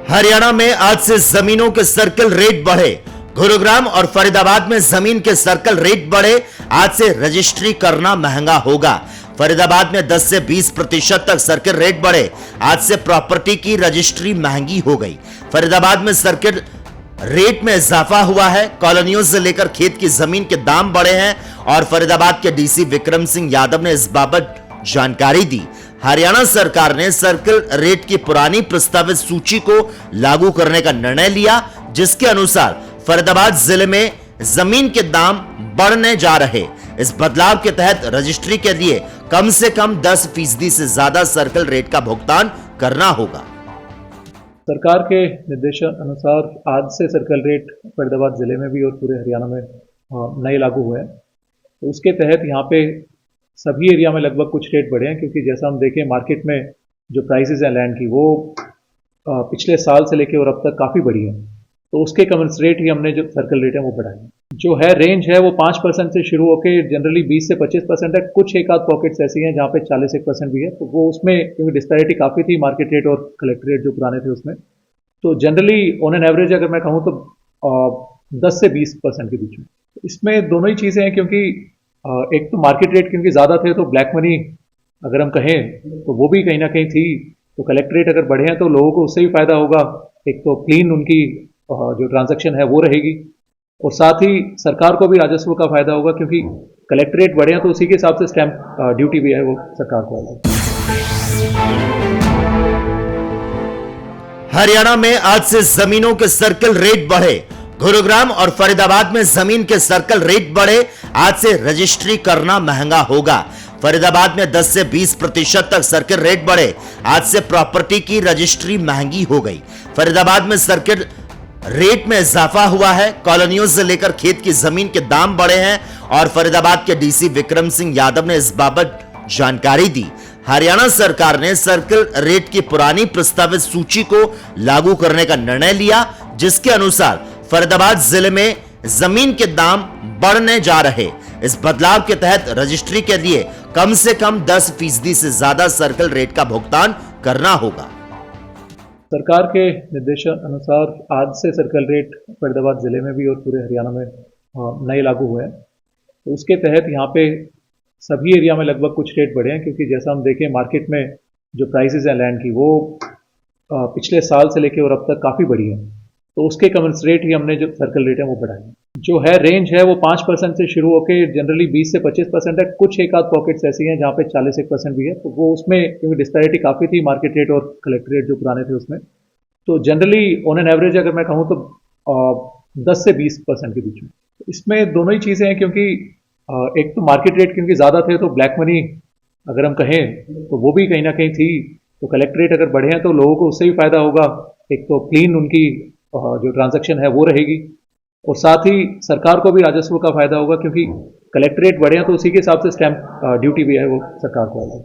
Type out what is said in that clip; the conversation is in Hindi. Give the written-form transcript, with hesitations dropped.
हरियाणा में आज से जमीनों के सर्कल रेट बढ़े। गुरुग्राम और फरीदाबाद में जमीन के सर्कल रेट बढ़े। आज से रजिस्ट्री करना महंगा होगा। फरीदाबाद में 10 से 20% तक सर्कल रेट बढ़े। आज से प्रॉपर्टी की रजिस्ट्री महंगी हो गई। फरीदाबाद में सर्कल रेट में इजाफा हुआ है। कॉलोनियों से लेकर खेत की जमीन के दाम बढ़े हैं और फरीदाबाद के डीसी विक्रम सिंह यादव ने इस बाबत जानकारी दी। हरियाणा सरकार ने सर्कल रेट की पुरानी प्रस्तावित सूची को लागू करने का निर्णय लिया, जिसके अनुसार फरीदाबाद जिले में जमीन के दाम बढ़ने जा रहे। इस बदलाव के तहत रजिस्ट्री के लिए कम से कम 10% से ज्यादा सर्कल रेट का भुगतान करना होगा। सरकार के निर्देशन अनुसार आज से सर्कल रेट फरीदाबाद जिले में भी और पूरे हरियाणा में नए लागू हुए हैं। तो उसके तहत यहाँ पे सभी एरिया में लगभग कुछ रेट बढ़े हैं, क्योंकि जैसा हम देखें मार्केट में जो प्राइसेस हैं लैंड की वो पिछले साल से लेके और अब तक काफ़ी बढ़ी है। तो उसके कमेंसरेट ही हमने जो सर्कल रेट है वो बढ़ाए हैं। जो है रेंज है वो 5% से शुरू होकर जनरली 20 से 25% है। कुछ एक आध पॉकेट्स ऐसी हैं जहाँ पे 40% भी है। तो वो उसमें क्योंकि डिस्पैरिटी काफ़ी थी मार्केट रेट और कलेक्टर रेट जो पुराने थे उसमें, तो जनरली ऑन एन एवरेज अगर मैं कहूँ तो 10 से 20% के बीच में। इसमें दोनों ही चीज़ें हैं, क्योंकि एक तो मार्केट रेट क्योंकि ज़्यादा थे तो ब्लैक मनी अगर हम कहें तो वो भी कहीं ना कहीं थी। तो कलेक्ट रेट अगर बढ़े हैं तो लोगों को उससे भी फायदा होगा। एक तो क्लीन उनकी जो ट्रांजैक्शन है वो रहेगी और साथ ही सरकार को भी राजस्व का फायदा होगा, क्योंकि कलेक्ट रेट बढ़े हैं तो उसी के हिसाब से स्टैंप ड्यूटी भी है वो सरकार को आएगी। हरियाणा में आज से जमीनों के सर्कल रेट बढ़े। गुरुग्राम और फरीदाबाद में जमीन के सर्कल रेट बढ़े। आज से रजिस्ट्री करना महंगा होगा। फरीदाबाद में 10 से 20% तक सर्कल रेट बढ़े। आज से प्रॉपर्टी की रजिस्ट्री महंगी हो गई। फरीदाबाद में सर्कल रेट में इजाफा हुआ है। कॉलोनियों से लेकर खेत की जमीन के दाम बढ़े हैं और फरीदाबाद के डीसी विक्रम सिंह यादव ने इस बाबत जानकारी दी। हरियाणा सरकार ने सर्कल रेट की पुरानी प्रस्तावित सूची को लागू करने का निर्णय लिया, जिसके अनुसार फरीदाबाद जिले में जमीन के दाम बढ़ने जा रहे। इस बदलाव के तहत रजिस्ट्री के लिए कम से कम 10% से ज्यादा सर्कल रेट का भुगतान करना होगा। सरकार के निर्देशन अनुसार आज से सर्कल रेट फरीदाबाद जिले में भी और पूरे हरियाणा में नए लागू हुए हैं। तो उसके तहत यहाँ पे सभी एरिया में लगभग कुछ रेट बढ़े हैं, क्योंकि जैसा हम देखें मार्केट में जो प्राइसेस हैं लैंड की वो पिछले साल से लेके और अब तक काफ़ी बढ़ी है। तो उसके कमेंसरेट ही हमने जो सर्कल रेट है वो बढ़ाए हैं। जो है रेंज है वो 5% से शुरू होकर जनरली 20 से 25% है। कुछ एक आध पॉकेट्स ऐसी हैं जहाँ पे 40% भी है। तो वो उसमें क्योंकि डिस्पैरिटी काफ़ी थी मार्केट रेट और कलेक्टर रेट जो पुराने थे उसमें, तो जनरली ऑन एन एवरेज अगर मैं कहूँ तो 10 से 20% के बीच में। इसमें दोनों ही चीज़ें हैं, क्योंकि एक तो मार्केट रेट क्योंकि ज़्यादा थे तो ब्लैक मनी अगर हम कहें तो वो भी कहीं ना कहीं थी। तो कलेक्ट रेट अगर बढ़े हैं तो लोगों को उससे भी फायदा होगा। एक तो क्लीन उनकी जो ट्रांजैक्शन है वो रहेगी और साथ ही सरकार को भी राजस्व का फायदा होगा, क्योंकि कलेक्ट रेट बढ़े हैं तो उसी के हिसाब से स्टैंप ड्यूटी भी है वो सरकार को आएगी।